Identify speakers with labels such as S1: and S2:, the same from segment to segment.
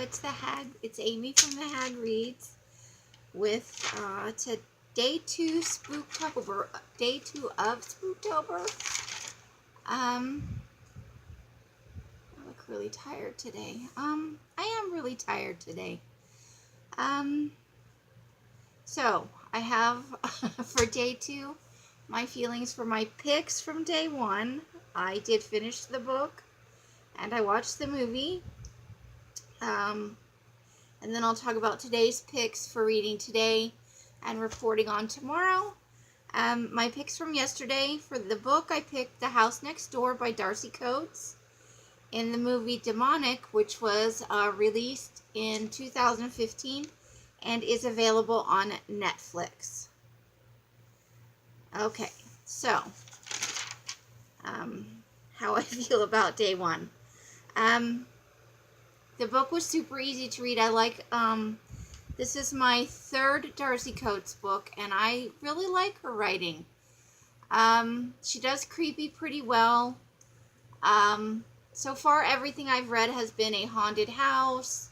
S1: It's Amy from the Hag Reads with day 2 Spooktober. Day 2 of Spooktober. I look really tired today. I am really tired today. So I have for day 2 my feelings for my picks from day 1. I did finish the book and I watched the movie. And then I'll talk about today's picks for reading today and reporting on tomorrow. My picks from yesterday, for the book, I picked The House Next Door by Darcy Coates. In the movie Demonic, which was released in 2015 and is available on Netflix. Okay, so how I feel about day 1. The book was super easy to read. I like, this is my 3rd Darcy Coates book, and I really like her writing. She does creepy pretty well. So far, everything I've read has been a haunted house,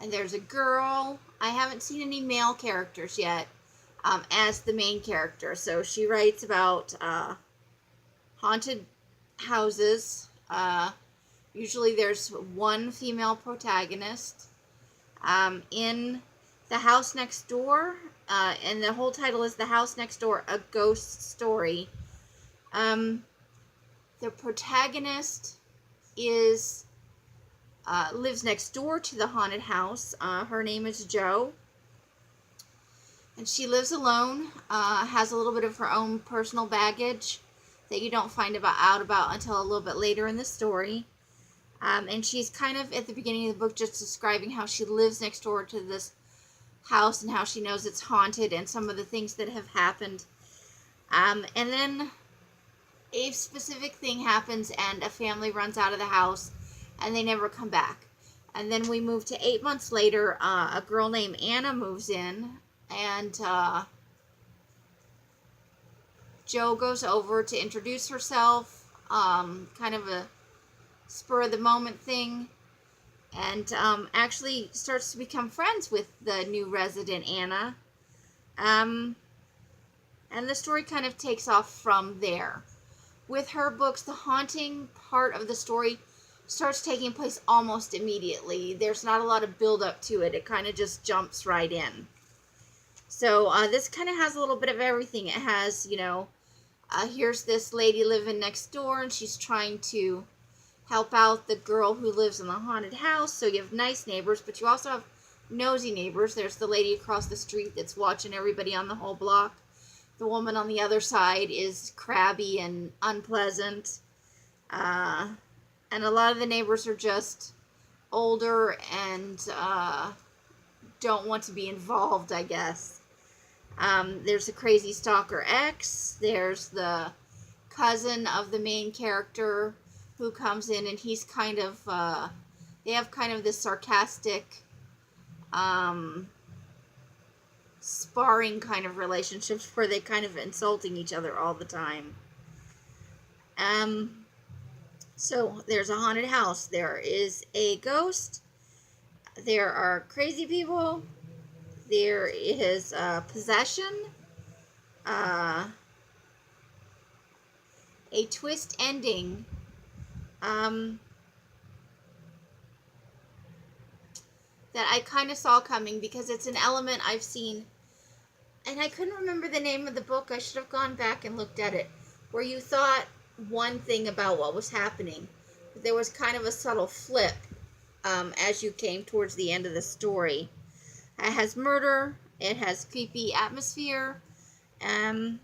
S1: and there's a girl. I haven't seen any male characters yet, as the main character. So she writes about, haunted houses. Usually there's one female protagonist. In The House Next Door, and the whole title is The House Next Door, A Ghost Story. The protagonist is lives next door to the haunted house. Her name is Jo. And she lives alone, has a little bit of her own personal baggage that you don't find out about until a little bit later in the story. And she's kind of, at the beginning of the book, just describing how she lives next door to this house and how she knows it's haunted and some of the things that have happened. And then a specific thing happens and a family runs out of the house and they never come back. And then we move to 8 months later. A girl named Anna moves in, and Jo goes over to introduce herself, kind of a spur of the moment thing, and actually starts to become friends with the new resident, Anna. And the story kind of takes off from there. With her books, the haunting part of the story starts taking place almost immediately. There's not a lot of build up to it. It kind of just jumps right in. So this kind of has a little bit of everything. It has, here's this lady living next door, and she's trying to help out the girl who lives in the haunted house. So you have nice neighbors, but you also have nosy neighbors. There's the lady across the street that's watching everybody on the whole block. The woman on the other side is crabby and unpleasant. And a lot of the neighbors are just older and don't want to be involved, I guess. There's a crazy stalker ex. There's the cousin of the main character who comes in, and he's kind of, they have kind of this sarcastic, sparring kind of relationships where they kind of insulting each other all the time. So there's a haunted house. There is a ghost. There are crazy people. There is possession. A twist ending. That I kind of saw coming, because it's an element I've seen, and I couldn't remember the name of the book. I should have gone back and looked at it, where you thought one thing about what was happening, but there was kind of a subtle flip as you came towards the end of the story. It has murder, it has creepy atmosphere, and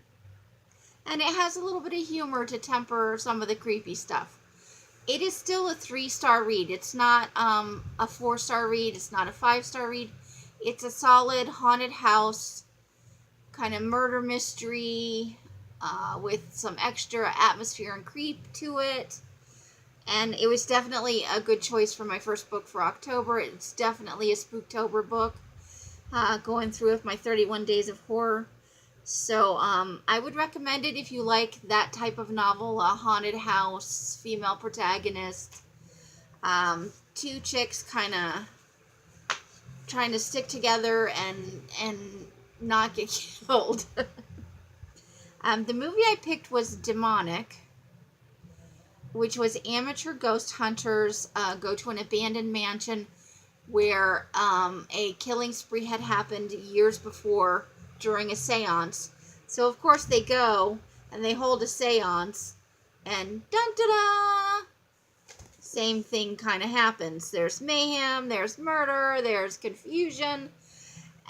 S1: it has a little bit of humor to temper some of the creepy stuff. It is still a 3-star read. It's not a 4-star read. It's not a 5-star read. It's a solid haunted house kind of murder mystery with some extra atmosphere and creep to it. And it was definitely a good choice for my first book for October. It's definitely a Spooktober book, going through with my 31 Days of Horror. So I would recommend it if you like that type of novel, a haunted house, female protagonist, two chicks kind of trying to stick together and not get killed. The movie I picked was Demonic, which was amateur ghost hunters go to an abandoned mansion where a killing spree had happened years before during a seance. So, of course, they go and they hold a seance, and dun-da-da! Same thing kind of happens. There's mayhem, there's murder, there's confusion.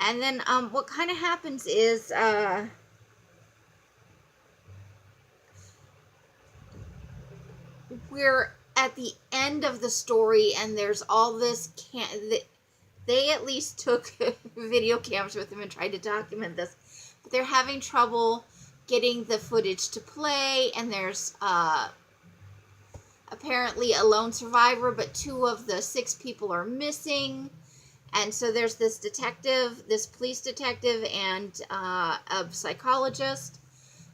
S1: And then what kind of happens is we're at the end of the story, and there's all this they at least took video cameras with them and tried to document this, but they're having trouble getting the footage to play, and there's apparently a lone survivor, but 2 of the 6 people are missing. And so there's this detective, this police detective, and a psychologist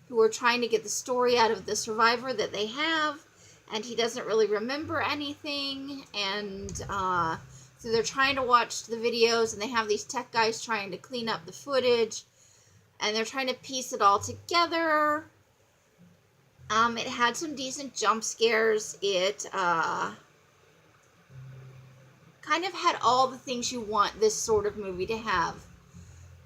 S1: who are trying to get the story out of the survivor that they have, and he doesn't really remember anything, and so they're trying to watch the videos, and they have these tech guys trying to clean up the footage, and they're trying to piece it all together. It had some decent jump scares. It kind of had all the things you want this sort of movie to have.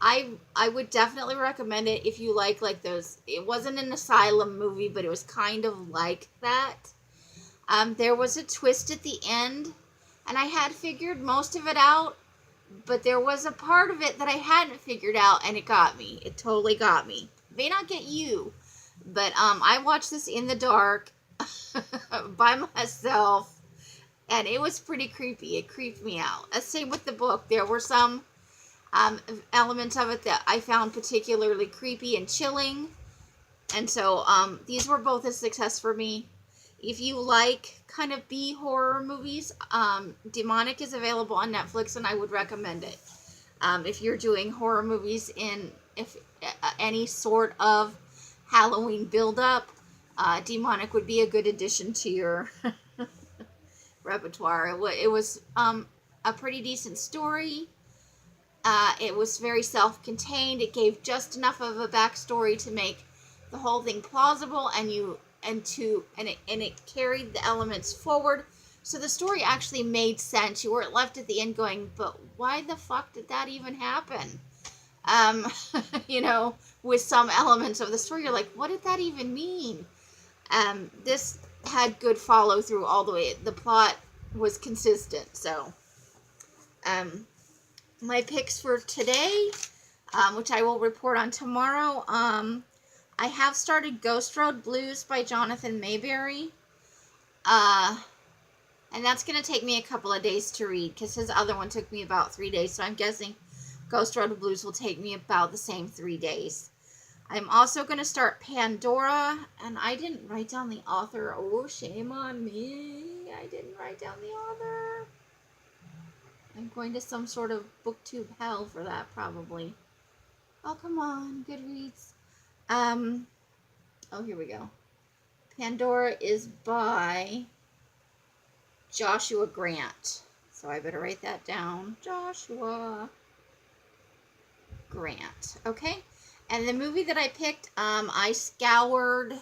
S1: I would definitely recommend it if you like those. It wasn't an asylum movie, but it was kind of like that. There was a twist at the end, and I had figured most of it out, but there was a part of it that I hadn't figured out, and it got me. It totally got me. It may not get you, but I watched this in the dark by myself, and it was pretty creepy. It creeped me out. Same with the book. There were some elements of it that I found particularly creepy and chilling, and so these were both a success for me. If you like kind of B horror movies, Demonic is available on Netflix, and I would recommend it. If you're doing horror movies in any sort of Halloween build-up, Demonic would be a good addition to your repertoire. It was a pretty decent story. It was very self-contained. It gave just enough of a backstory to make the whole thing plausible, and it carried the elements forward, so the story actually made sense. You weren't left at the end going, but why the fuck did that even happen? With some elements of the story, you're like, what did that even mean? This had good follow through all the way. The plot was consistent. So my picks for today, which I will report on tomorrow, I have started Ghost Road Blues by Jonathan Mayberry. And that's going to take me a couple of days to read, because his other one took me about 3 days. So I'm guessing Ghost Road Blues will take me about the same 3 days. I'm also going to start Pandora, and I didn't write down the author. Oh, shame on me. I didn't write down the author. I'm going to some sort of booktube hell for that, probably. Oh, come on, Goodreads. Oh, here we go. Pandora is by Joshua Grant. So I better write that down. Joshua Grant. Okay. And the movie that I picked, I scoured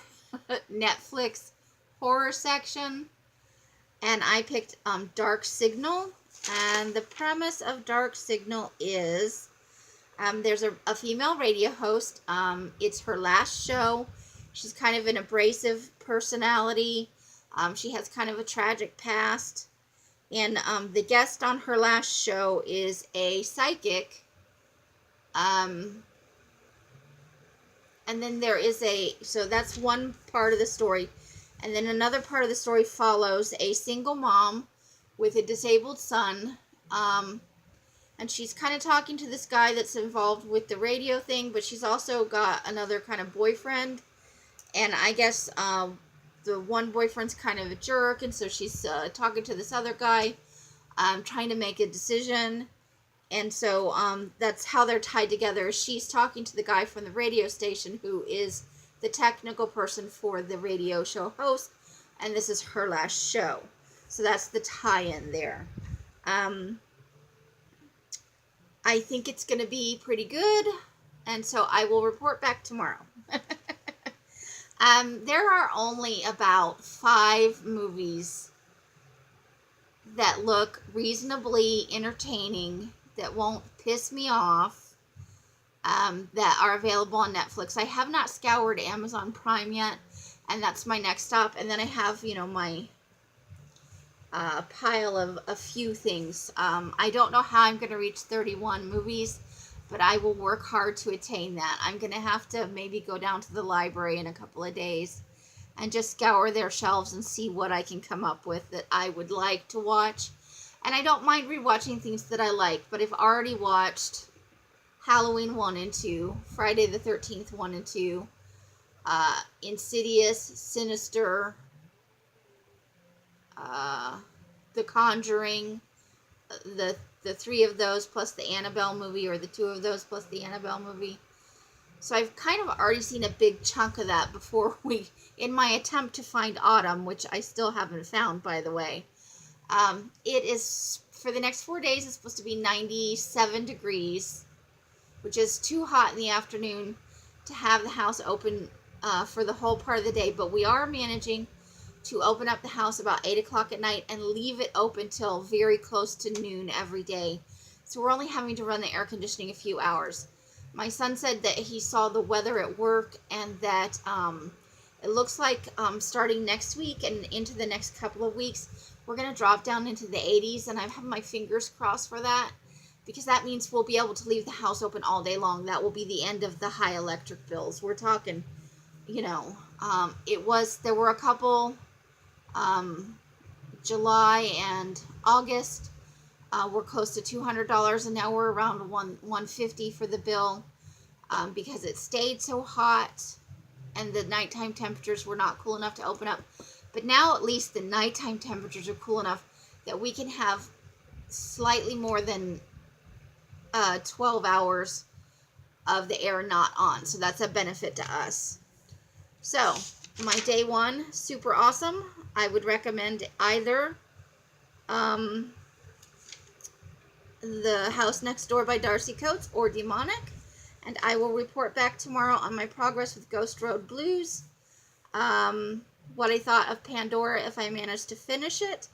S1: Netflix horror section, and I picked Dark Signal. And the premise of Dark Signal is there's a female radio host. It's her last show. She's kind of an abrasive personality. She has kind of a tragic past. And the guest on her last show is a psychic. And then there is so that's one part of the story. And then another part of the story follows a single mom with a disabled son. And she's kind of talking to this guy that's involved with the radio thing, but she's also got another kind of boyfriend. And I guess the one boyfriend's kind of a jerk, and so she's talking to this other guy, trying to make a decision. And so that's how they're tied together. She's talking to the guy from the radio station who is the technical person for the radio show host, and this is her last show. So that's the tie-in there. I think it's going to be pretty good, and so I will report back tomorrow. There are only about 5 movies that look reasonably entertaining, that won't piss me off, that are available on Netflix. I have not scoured Amazon Prime yet, and that's my next stop. And then I have, my pile of a few things. I don't know how I'm going to reach 31 movies, but I will work hard to attain that. I'm going to have to maybe go down to the library in a couple of days and just scour their shelves and see what I can come up with that I would like to watch. And I don't mind rewatching things that I like, but I've already watched Halloween 1 and 2, Friday the 13th 1 and 2, Insidious, Sinister, The Conjuring, the 3 of those plus the Annabelle movie, or the 2 of those plus the Annabelle movie. So I've kind of already seen a big chunk of that before in my attempt to find Autumn, which I still haven't found, by the way. It is, for the next 4 days, it's supposed to be 97 degrees, which is too hot in the afternoon to have the house open for the whole part of the day. But we are managing to open up the house about 8 o'clock at night and leave it open till very close to noon every day. So we're only having to run the air conditioning a few hours. My son said that he saw the weather at work, and that it looks like starting next week and into the next couple of weeks, we're going to drop down into the 80s, and I have my fingers crossed for that, because that means we'll be able to leave the house open all day long. That will be the end of the high electric bills. We're talking, there were a couple, July and August, we're close to $200, and now we're around $150 for the bill, because it stayed so hot and the nighttime temperatures were not cool enough to open up. But now at least the nighttime temperatures are cool enough that we can have slightly more than 12 hours of the air not on. So that's a benefit to us. So my day 1, super awesome. I would recommend either The House Next Door by Darcy Coates or Demonic. And I will report back tomorrow on my progress with Ghost Road Blues. What I thought of Pandora if I managed to finish it.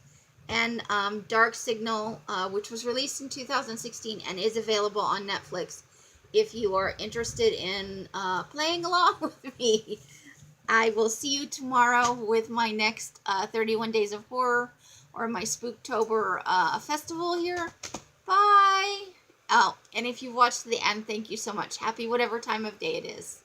S1: And Dark Signal, which was released in 2016 and is available on Netflix if you are interested in playing along with me. I will see you tomorrow with my next 31 Days of Horror, or my Spooktober festival here. Bye! Oh, and if you watched to the end, thank you so much. Happy whatever time of day it is.